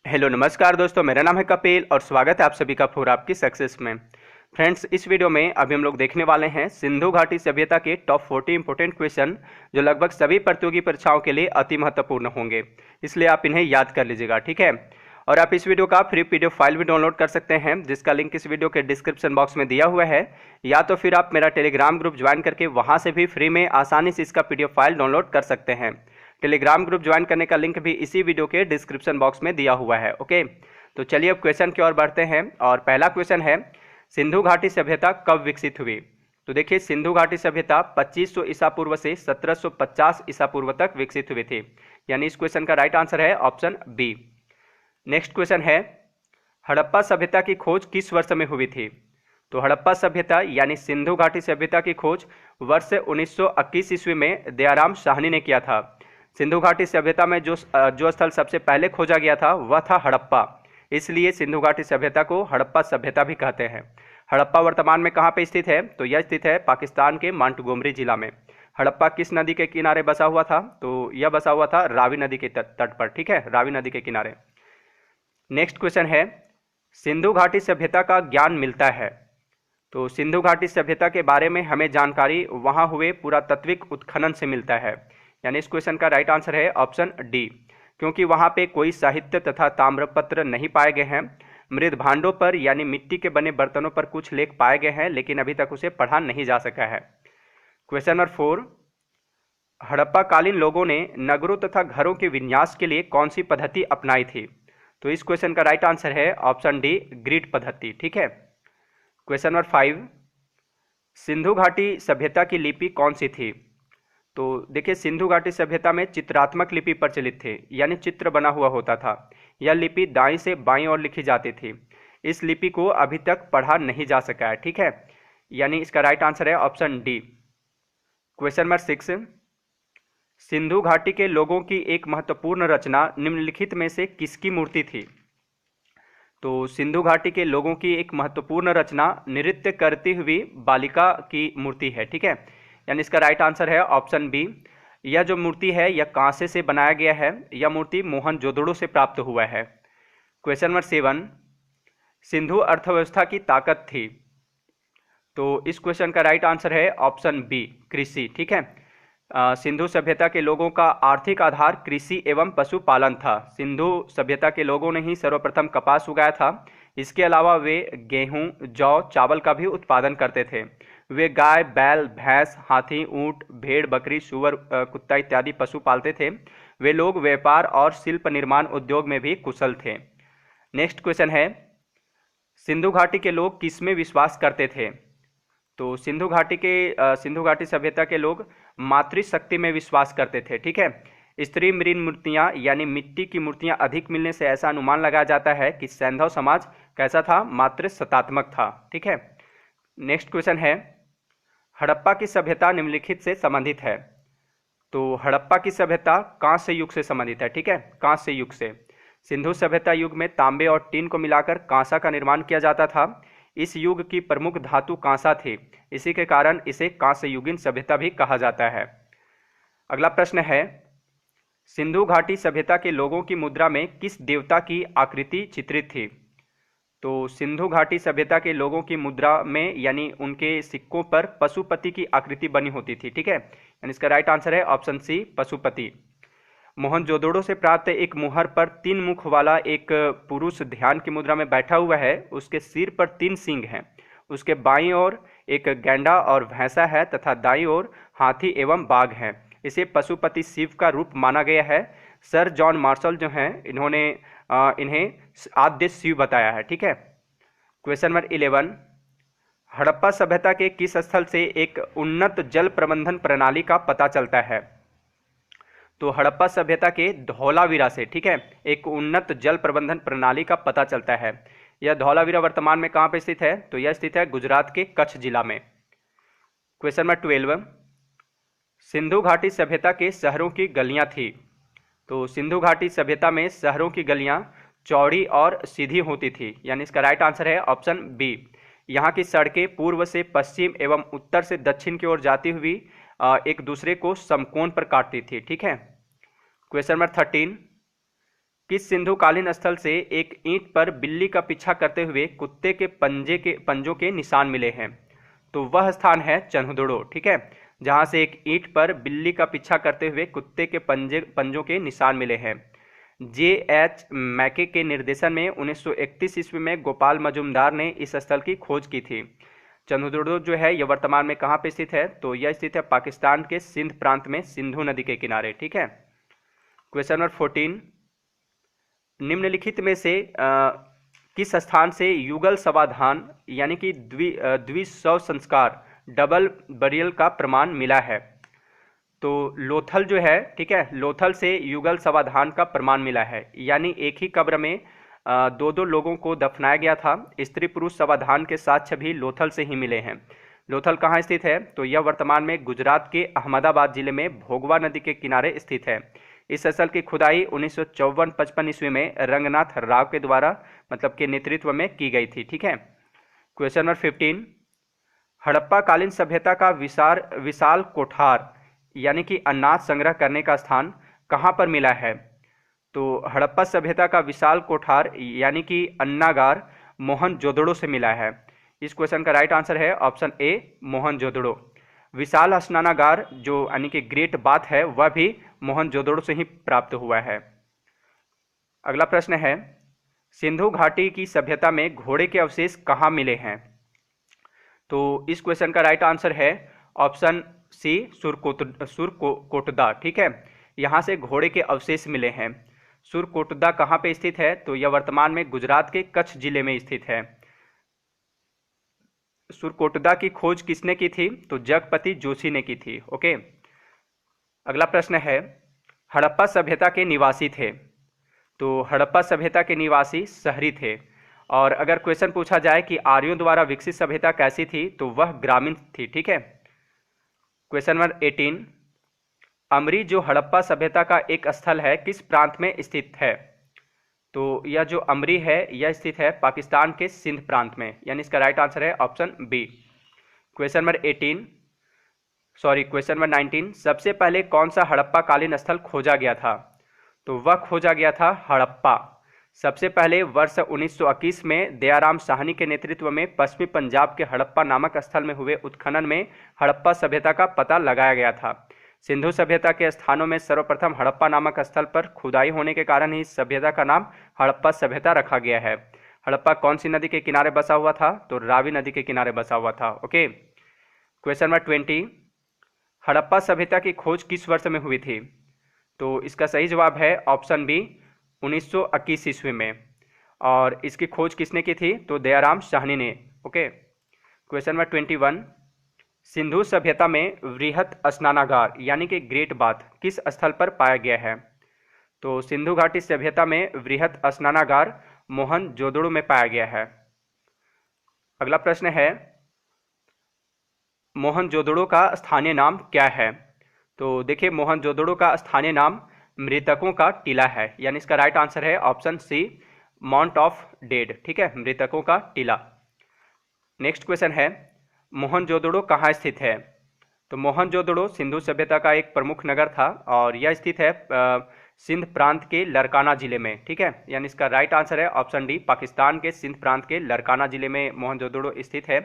Hello नमस्कार दोस्तों, मेरा नाम है कपिल और स्वागत है आप सभी का फॉर आपकी सक्सेस में। फ्रेंड्स, इस वीडियो में अभी हम लोग देखने वाले हैं सिंधु घाटी सभ्यता के टॉप 40 इंपोर्टेंट क्वेश्चन जो लगभग सभी प्रतियोगी परीक्षाओं के लिए अति महत्वपूर्ण होंगे, इसलिए आप इन्हें याद कर लीजिएगा, ठीक है। और आप इस वीडियो का फ्री पीडीएफ फाइल भी डाउनलोड कर सकते हैं, जिसका लिंक इस वीडियो के डिस्क्रिप्शन बॉक्स में दिया हुआ है, या तो फिर आप मेरा टेलीग्राम ग्रुप ज्वाइन करके वहां से भी फ्री में आसानी से इसका पीडीएफ फाइल डाउनलोड कर सकते हैं। टेलीग्राम ग्रुप ज्वाइन करने का लिंक भी इसी वीडियो के डिस्क्रिप्शन बॉक्स में दिया हुआ है। ओके, तो चलिए अब क्वेश्चन की ओर बढ़ते हैं। और पहला क्वेश्चन है, सिंधु घाटी सभ्यता कब विकसित हुई? तो देखिए, सिंधु घाटी सभ्यता 2500 ईसा पूर्व से 1750 ईसा पूर्व तक विकसित हुई थी, यानी इस क्वेश्चन का राइट आंसर है ऑप्शन बी। नेक्स्ट क्वेश्चन है, हड़प्पा सभ्यता की खोज किस वर्ष में हुई थी? तो हड़प्पा सभ्यता यानी सिंधु घाटी सभ्यता की खोज वर्ष 1921 ईस्वी में दयाराम साहनी ने किया था। सिंधु घाटी सभ्यता में जो स्थल सबसे पहले खोजा गया था वह था हड़प्पा, इसलिए सिंधु घाटी सभ्यता को हड़प्पा सभ्यता भी कहते हैं। हड़प्पा वर्तमान में कहाँ पे स्थित है? तो यह स्थित है पाकिस्तान के मांटगोमरी जिला में। हड़प्पा किस नदी के किनारे बसा हुआ था? तो यह बसा हुआ था रावी नदी के तट पर, ठीक है, रावी नदी के किनारे। नेक्स्ट क्वेश्चन है, सिंधु घाटी सभ्यता का ज्ञान मिलता है? तो सिंधु घाटी सभ्यता के बारे में हमें जानकारी वहां हुए पुरातात्विक उत्खनन से मिलता है, यानी इस क्वेश्चन का राइट आंसर है ऑप्शन डी, क्योंकि वहां पे कोई साहित्य तथा ताम्रपत्र नहीं पाए गए हैं। मृद भांडों पर यानी मिट्टी के बने बर्तनों पर कुछ लेख पाए गए हैं, लेकिन अभी तक उसे पढ़ा नहीं जा सका है। क्वेश्चन नंबर 4, हड़प्पा कालीन लोगों ने नगरों तथा घरों के विन्यास के लिए कौन सी पद्धति अपनाई थी? तो इस क्वेश्चन का राइट आंसर है ऑप्शन डी, ग्रिड पद्धति, ठीक है। क्वेश्चन नंबर 5, सिंधु घाटी सभ्यता की लिपि कौन सी थी? तो देखिए, सिंधु घाटी सभ्यता में चित्रात्मक लिपि प्रचलित थे, यानी चित्र बना हुआ होता था। यह लिपि दाईं से बाईं ओर लिखी जाती थी। इस लिपि को अभी तक पढ़ा नहीं जा सका है, ठीक है, यानी इसका राइट आंसर है option D. Question number 6, Sindhu घाटी के लोगों की एक महत्वपूर्ण रचना निम्नलिखित में से किसकी मूर्ति थी? तो सिंधु घाटी के लोगों की एक महत्वपूर्ण रचना नृत्य करती हुई बालिका की मूर्ति है, ठीक है, यानी इसका राइट आंसर है ऑप्शन बी। यह जो मूर्ति है यह कांसे से बनाया गया है। यह मूर्ति मोहनजोदड़ो से प्राप्त हुआ है। क्वेश्चन नंबर 7, सिंधु अर्थव्यवस्था की ताकत थी? तो इस क्वेश्चन का राइट आंसर है ऑप्शन बी, कृषि, ठीक है। सिंधु सभ्यता के लोगों का आर्थिक आधार कृषि एवं पशुपालन था। सिंधु सभ्यता के लोगों ने ही सर्वप्रथम कपास उगाया था। इसके अलावा वे गेहूं, जौ, चावल का भी उत्पादन करते थे। वे गाय, बैल, भैंस, हाथी, ऊंट, भेड़, बकरी, सूअर, कुत्ता इत्यादि पशु पालते थे। वे लोग व्यापार और शिल्प निर्माण उद्योग में भी कुशल थे। नेक्स्ट क्वेश्चन है, सिंधु घाटी के लोग किस में विश्वास करते थे? तो सिंधु घाटी सभ्यता के लोग मातृशक्ति में विश्वास करते थे, ठीक है। स्त्री मृण मूर्तियां यानी मिट्टी की मूर्तियां अधिक मिलने से ऐसा अनुमान लगाया जाता है कि सैंधव समाज कैसा था? मातृसत्तात्मक था, ठीक है। नेक्स्ट क्वेश्चन है, हड़प्पा की सभ्यता निम्नलिखित से संबंधित है? तो हड़प्पा की सभ्यता कांस्य युग से संबंधित है, ठीक है, कांस्य युग से। सिंधु सभ्यता युग में तांबे और टीन को मिलाकर कांसा का निर्माण किया जाता था। इस युग की प्रमुख धातु कांसा थी, इसी के कारण इसे कांस्य युगीन सभ्यता भी कहा जाता है। अगला प्रश्न है, सिंधु घाटी सभ्यता के लोगों की मुद्रा में किस देवता की आकृति चित्रित थी? तो सिंधु घाटी सभ्यता के लोगों की मुद्रा में यानी उनके सिक्कों पर पशुपति की आकृति बनी होती थी, ठीक है, यानी इसका राइट आंसर है ऑप्शन सी, पशुपति। मोहनजोदड़ो से प्राप्त एक मुहर पर 3 मुख वाला एक पुरुष ध्यान की मुद्रा में बैठा हुआ है। उसके सिर पर 3 सींग हैं। उसके बाईं ओर एक गैंडा और भैंसा है तथा दाईं ओर हाथी एवं बाघ है। इसे पशुपति शिव का रूप माना गया है। सर जॉन मार्शल जो हैं इन्होंने इन्हें आद्य शिव बताया है, ठीक है। क्वेश्चन नंबर 11, हड़प्पा सभ्यता के किस स्थल से एक उन्नत जल प्रबंधन प्रणाली का पता चलता है? तो हड़प्पा सभ्यता के धौलावीरा से, ठीक है, एक उन्नत जल प्रबंधन प्रणाली का पता चलता है। यह धौलावीरा वर्तमान में कहां पे स्थित है? तो यह स्थित है गुजरात के कच्छ जिला में। क्वेश्चन नंबर 12, सिंधु घाटी सभ्यता के शहरों की गलियां थी? तो सिंधु घाटी सभ्यता में शहरों की गलियां चौड़ी और सीधी होती थी, यानी इसका राइट आंसर है ऑप्शन बी। यहाँ की सड़कें पूर्व से पश्चिम एवं उत्तर से दक्षिण की ओर जाती हुई एक दूसरे को समकोण पर काटती थी, ठीक है। क्वेश्चन नंबर 13, किस सिंधुकालीन स्थल से एक ईंट पर बिल्ली का पीछा करते हुए कुत्ते के पंजों के निशान मिले हैं? तो वह स्थान है चन्हुदड़ो, ठीक है, जहां से एक ईंट पर बिल्ली का पीछा करते हुए कुत्ते के पंजों के निशान मिले हैं। J.H. मैके के निर्देशन में 1931 ईस्वी में गोपाल मजुमदार ने इस स्थल की खोज की थी। चन्हुदड़ो जो है यह वर्तमान में कहाँ पे स्थित है? तो यह स्थित है पाकिस्तान के सिंध प्रांत में, सिंधु नदी के किनारे, ठीक है। क्वेश्चन नंबर 14, निम्नलिखित में से किस स्थान से युगल समाधान यानी कि द्विशव संस्कार डबल बरियल का प्रमाण मिला है? तो लोथल जो है, ठीक है, लोथल से युगल समाधान का प्रमाण मिला है, यानी एक ही कब्र में दो दो लोगों को दफनाया गया था। स्त्री पुरुष समाधान के साक्ष्य भी लोथल से ही मिले हैं। लोथल कहाँ स्थित है? तो यह वर्तमान में गुजरात के अहमदाबाद जिले में भोगवा नदी के किनारे स्थित है। इस स्थल की खुदाई 1954-55 ईस्वी में रंगनाथ राव के द्वारा मतलब के नेतृत्व में की गई थी, ठीक है। क्वेश्चन नंबर 15, हड़प्पा कालीन सभ्यता का विशाल कोठार यानी कि अनाज संग्रह करने का स्थान कहाँ पर मिला है? तो हड़प्पा सभ्यता का विशाल कोठार यानी कि अन्नागार मोहनजोदड़ो से मिला है। इस क्वेश्चन का राइट आंसर है ऑप्शन ए, मोहनजोदड़ो। विशाल स्नानागार जो यानी कि ग्रेट बाथ है वह भी मोहनजोदड़ो से ही प्राप्त हुआ है। अगला प्रश्न है, सिंधु घाटी की सभ्यता में घोड़े के अवशेष कहाँ मिले हैं? तो इस क्वेश्चन का राइट आंसर है ऑप्शन सी, सुरकोटदा, ठीक है, यहाँ से घोड़े के अवशेष मिले हैं। सुरकोटदा कहाँ पे स्थित है? तो यह वर्तमान में गुजरात के कच्छ जिले में स्थित है। सुरकोटदा की खोज किसने की थी? तो जगपति जोशी ने की थी, ओके। अगला प्रश्न है, हड़प्पा सभ्यता के निवासी थे? तो हड़प्पा सभ्यता के निवासी शहरी थे। और अगर क्वेश्चन पूछा जाए कि आर्यों द्वारा विकसित सभ्यता कैसी थी, तो वह ग्रामीण थी, ठीक है। क्वेश्चन नंबर 18, अमरी जो हड़प्पा सभ्यता का एक स्थल है किस प्रांत में स्थित है? तो यह जो अमरी है यह स्थित है पाकिस्तान के सिंध प्रांत में, यानी इसका राइट आंसर है ऑप्शन बी। क्वेश्चन नंबर 19, सबसे पहले कौन सा हड़प्पा कालीन स्थल खोजा गया था? तो वह खोजा गया था हड़प्पा। सबसे पहले वर्ष 1921 में दयाराम साहनी के नेतृत्व में पश्चिमी पंजाब के हड़प्पा नामक स्थल में हुए उत्खनन में हड़प्पा सभ्यता का पता लगाया गया था। सिंधु सभ्यता के स्थानों में सर्वप्रथम हड़प्पा नामक स्थल पर खुदाई होने के कारण ही इस सभ्यता का नाम हड़प्पा सभ्यता रखा गया है। हड़प्पा कौन सी नदी के किनारे बसा हुआ था? तो रावी नदी के किनारे बसा हुआ था, ओके। क्वेश्चन नंबर 20, हड़प्पा सभ्यता की खोज किस वर्ष में हुई थी? तो इसका सही जवाब है ऑप्शन बी, 1921 ईस्वी में। और इसकी खोज किसने की थी? तो दयाराम साहनी ने, ओके। क्वेश्चन नंबर 21, सिंधु सभ्यता में वृहत स्नानागार यानी कि ग्रेट बाथ किस स्थल पर पाया गया है? तो सिंधु घाटी सभ्यता में वृहत स्नानागार मोहनजोदड़ो में पाया गया है। अगला प्रश्न है, मोहनजोदड़ो का स्थानीय नाम क्या है? तो देखिए, मोहनजोदड़ो का स्थानीय नाम मृतकों का टीला है, यानी इसका राइट आंसर है option C, mount of dead, ठीक है, मृतकों का टीला। नेक्स्ट क्वेश्चन है, मोहनजोदड़ो कहाँ स्थित है? तो मोहनजोदड़ो सिंधु सभ्यता का एक प्रमुख नगर था और यह स्थित है सिंध प्रांत के लरकाना जिले में, ठीक है, यानी इसका राइट आंसर है ऑप्शन डी, पाकिस्तान के सिंध प्रांत के लरकाना जिले में मोहनजोदड़ो स्थित है।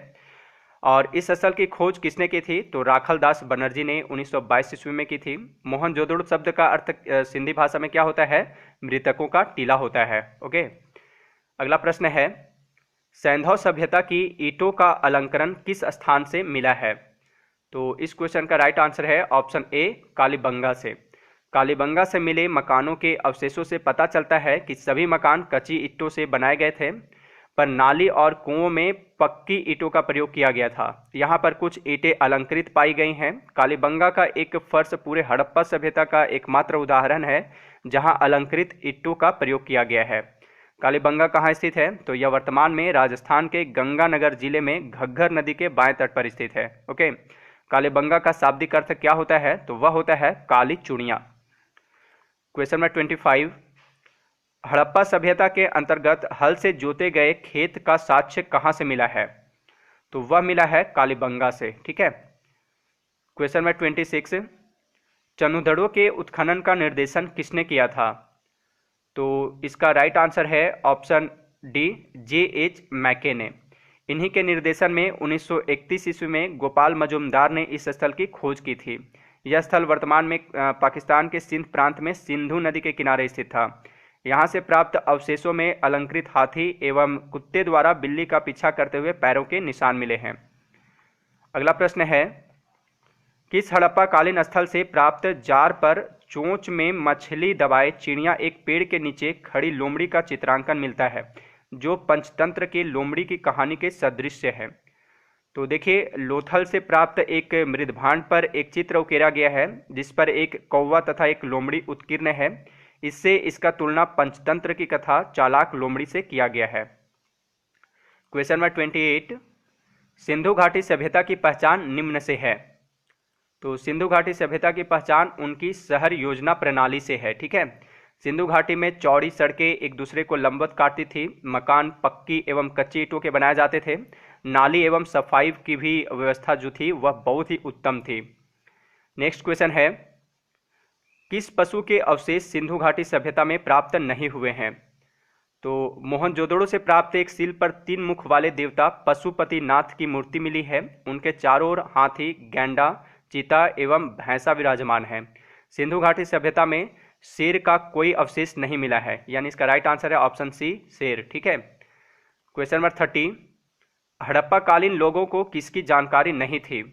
और इस स्थल की खोज किसने की थी? तो राखल दास बनर्जी ने 1922 ईस्वी में की थी। मोहनजोदड़ो शब्द का अर्थ सिंधी भाषा में क्या होता है? मृतकों का टीला होता है, ओके। अगला प्रश्न है, सैंधव सभ्यता की ईंटों का अलंकरण किस स्थान से मिला है? तो इस क्वेश्चन का राइट आंसर है ऑप्शन ए, कालीबंगा से। कालीबंगा से मिले मकानों के अवशेषों से पता चलता है कि सभी मकान कच्ची ईंटों से बनाए गए थे, पर नाली और कुओं में पक्की ईंटों का प्रयोग किया गया था। यहाँ पर कुछ ईंटें अलंकृत पाई गई हैं। कालीबंगा का एक फर्श पूरे हड़प्पा सभ्यता का एकमात्र उदाहरण है जहाँ अलंकृत ईंटों का प्रयोग किया गया है। कालीबंगा कहाँ स्थित है? तो यह वर्तमान में राजस्थान के गंगानगर जिले में घग्गर नदी के बाएं तट पर स्थित है, ओके। कालीबंगा का शाब्दिक अर्थ क्या होता है? तो वह होता है काली चूड़ियाँ। क्वेश्चन नंबर 25, हड़प्पा सभ्यता के अंतर्गत हल से जोते गए खेत का साक्ष्य कहाँ से मिला है? तो वह मिला है कालीबंगा से, ठीक है। क्वेश्चन नंबर 26, चन्हुदड़ो के उत्खनन का निर्देशन किसने किया था? तो इसका राइट आंसर है ऑप्शन डी, J.H. मैके ने। इन्हीं के निर्देशन में 1931 ईस्वी में गोपाल मजुमदार ने इस स्थल की खोज की थी। यह स्थल वर्तमान में पाकिस्तान के सिंध प्रांत में सिंधु नदी के किनारे स्थित था। यहाँ से प्राप्त अवशेषों में अलंकृत हाथी एवं कुत्ते द्वारा बिल्ली का पीछा करते हुए पैरों के निशान मिले हैं। अगला प्रश्न है, किस हड़प्पा कालीन स्थल से प्राप्त जार पर चोंच में मछली दबाए चिड़िया एक पेड़ के नीचे खड़ी लोमड़ी का चित्रांकन मिलता है, जो पंचतंत्र के लोमड़ी की कहानी के सदृश है? तो देखिए, लोथल से प्राप्त एक मृदभांड पर एक चित्र उकेरा गया है जिस पर एक कौवा तथा एक लोमड़ी उत्कीर्ण है। इससे इसका तुलना पंचतंत्र की कथा चालाक लोमड़ी से किया गया है। क्वेश्चन नंबर 28, सिंधु घाटी सभ्यता की पहचान निम्न से है। तो सिंधु घाटी सभ्यता की पहचान उनकी शहर योजना प्रणाली से है। ठीक है, सिंधु घाटी में चौड़ी सड़कें एक दूसरे को लंबवत काटती थी, मकान पक्की एवं कच्ची ईंटों के बनाए जाते थे, नाली एवं सफाई की भी व्यवस्था जो थी वह बहुत ही उत्तम थी। नेक्स्ट क्वेश्चन है, किस पशु के अवशेष सिंधु घाटी सभ्यता में प्राप्त नहीं हुए हैं? तो मोहनजोदड़ो से प्राप्त एक शिल्प पर 3 मुख वाले देवता पशुपतिनाथ की मूर्ति मिली है। उनके चारों ओर हाथी, गैंडा, चीता एवं भैंसा विराजमान है। सिंधु घाटी सभ्यता में शेर का कोई अवशेष नहीं मिला है, यानी इसका राइट आंसर है ऑप्शन सी, शेर। ठीक है, क्वेश्चन नंबर 30, हड़प्पा कालीन लोगों को किसकी जानकारी नहीं थी?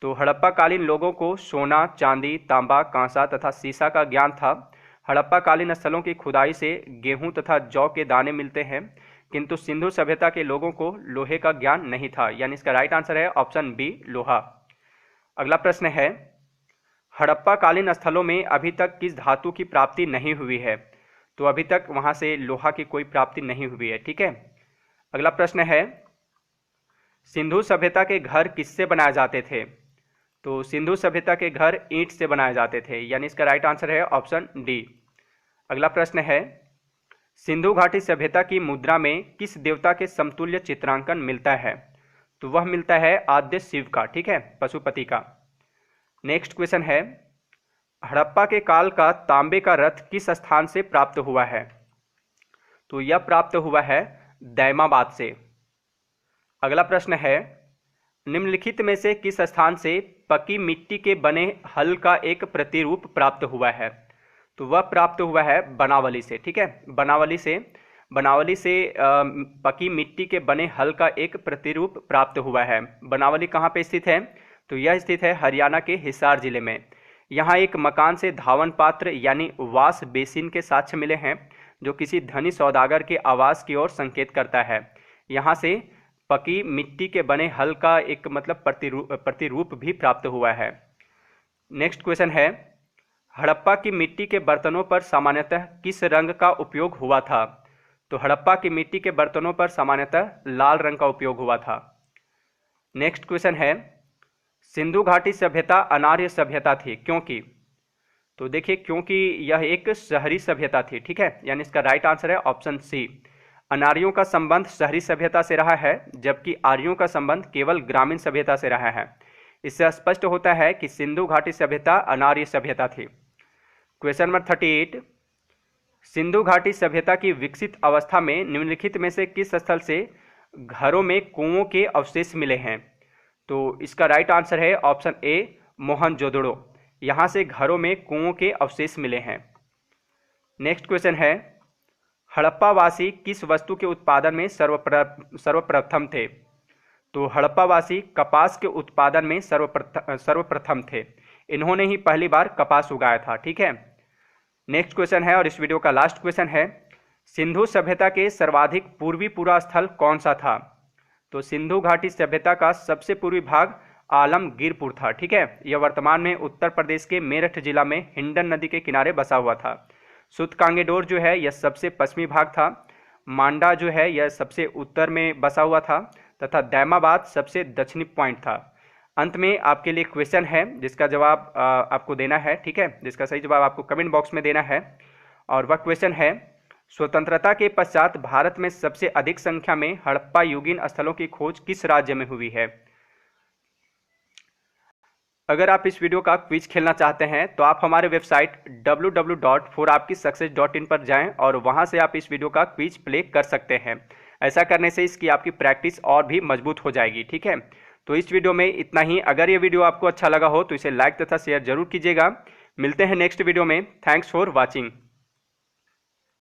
तो हड़प्पा कालीन लोगों को सोना, चांदी, तांबा, कांसा तथा सीसा का ज्ञान था। हड़प्पा कालीन स्थलों की खुदाई से गेहूं तथा जौ के दाने मिलते हैं, किंतु सिंधु सभ्यता के लोगों को लोहे का ज्ञान नहीं था, यानी इसका राइट आंसर है ऑप्शन बी, लोहा। अगला प्रश्न है, हड़प्पा कालीन स्थलों में अभी तक किस धातु की प्राप्ति नहीं हुई है? तो अभी तक वहां से लोहा की कोई प्राप्ति नहीं हुई है। ठीक है, अगला प्रश्न है, सिंधु सभ्यता के घर किससे बनाए जाते थे? तो सिंधु सभ्यता के घर ईंट से बनाए जाते थे, यानी इसका राइट आंसर है ऑप्शन डी। अगला प्रश्न है, सिंधु घाटी सभ्यता की मुद्रा में किस देवता के समतुल्य चित्रांकन मिलता है? तो वह मिलता है आद्य शिव का। ठीक है, पशुपति का। नेक्स्ट क्वेश्चन है, हड़प्पा के काल का तांबे का रथ किस स्थान से प्राप्त हुआ है? तो यह प्राप्त हुआ है दैमाबाद से। अगला प्रश्न है, निम्नलिखित में से किस स्थान से पकी मिट्टी के बने हल का एक प्रतिरूप प्राप्त हुआ है? तो वह प्राप्त हुआ है बनावली से। ठीक है, बनावली से पकी मिट्टी के बने हल का एक प्रतिरूप प्राप्त हुआ है। बनावली कहाँ पे स्थित है? तो यह स्थित है हरियाणा के हिसार जिले में। यहाँ एक मकान से धावन पात्र यानी वाश बेसिन के साक्ष्य मिले हैं, जो किसी धनी सौदागर के आवास की ओर संकेत करता है। यहाँ से पकी मिट्टी के बने हल का एक मतलब प्रतिरूप भी प्राप्त हुआ है। नेक्स्ट क्वेश्चन है, हड़प्पा की मिट्टी के बर्तनों पर सामान्यतः किस रंग का उपयोग हुआ था? तो हड़प्पा की मिट्टी के बर्तनों पर सामान्यतः लाल रंग का उपयोग हुआ था। नेक्स्ट क्वेश्चन है, सिंधु घाटी सभ्यता अनार्य सभ्यता थी क्योंकि? तो देखिए, क्योंकि यह एक शहरी सभ्यता थी। ठीक है, यानी इसका राइट आंसर है ऑप्शन सी। अनार्यों का संबंध शहरी सभ्यता से रहा है, जबकि आर्यों का संबंध केवल ग्रामीण सभ्यता से रहा है। इससे स्पष्ट होता है कि सिंधु घाटी सभ्यता अनार्य सभ्यता थी। क्वेश्चन नंबर 38, सिंधु घाटी सभ्यता की विकसित अवस्था में निम्नलिखित में से किस स्थल से घरों में कुओं के अवशेष मिले हैं? तो इसका राइट आंसर है ऑप्शन ए, मोहनजोदड़ो। यहाँ से घरों में कुओं के अवशेष मिले हैं। नेक्स्ट क्वेश्चन है, हड़प्पावासी किस वस्तु के उत्पादन में सर्वप्रथम थे? तो हड़प्पावासी कपास के उत्पादन में सर्वप्रथम थे। इन्होंने ही पहली बार कपास उगाया था। ठीक है, नेक्स्ट क्वेश्चन है और इस वीडियो का लास्ट क्वेश्चन है, सिंधु सभ्यता के सर्वाधिक पूर्वी पूरा स्थल कौन सा था? तो सिंधु घाटी सभ्यता का सबसे पूर्वी भाग आलमगीरपुर था। ठीक है, यह वर्तमान में उत्तर प्रदेश के मेरठ जिला में हिंडन नदी के किनारे बसा हुआ था। सुतकांगेडोर जो है यह सबसे पश्चिमी भाग था। मांडा जो है यह सबसे उत्तर में बसा हुआ था तथा दैमाबाद सबसे दक्षिणी पॉइंट था। अंत में आपके लिए क्वेश्चन है जिसका जवाब आपको देना है। ठीक है, जिसका सही जवाब आपको कमेंट बॉक्स में देना है। और वह क्वेश्चन है, स्वतंत्रता के पश्चात भारत में सबसे अधिक संख्या में हड़प्पा युगीन स्थलों की खोज किस राज्य में हुई है? अगर आप इस वीडियो का क्विज खेलना चाहते हैं तो आप हमारे वेबसाइट www.forapkisuccess.in पर जाएं और वहां से आप इस वीडियो का क्विज प्ले कर सकते हैं। ऐसा करने से इसकी आपकी प्रैक्टिस और भी मजबूत हो जाएगी। ठीक है, तो इस वीडियो में इतना ही। अगर ये वीडियो आपको अच्छा लगा हो तो इसे लाइक तथा शेयर जरूर कीजिएगा। मिलते हैं नेक्स्ट वीडियो में। Thanks for watching.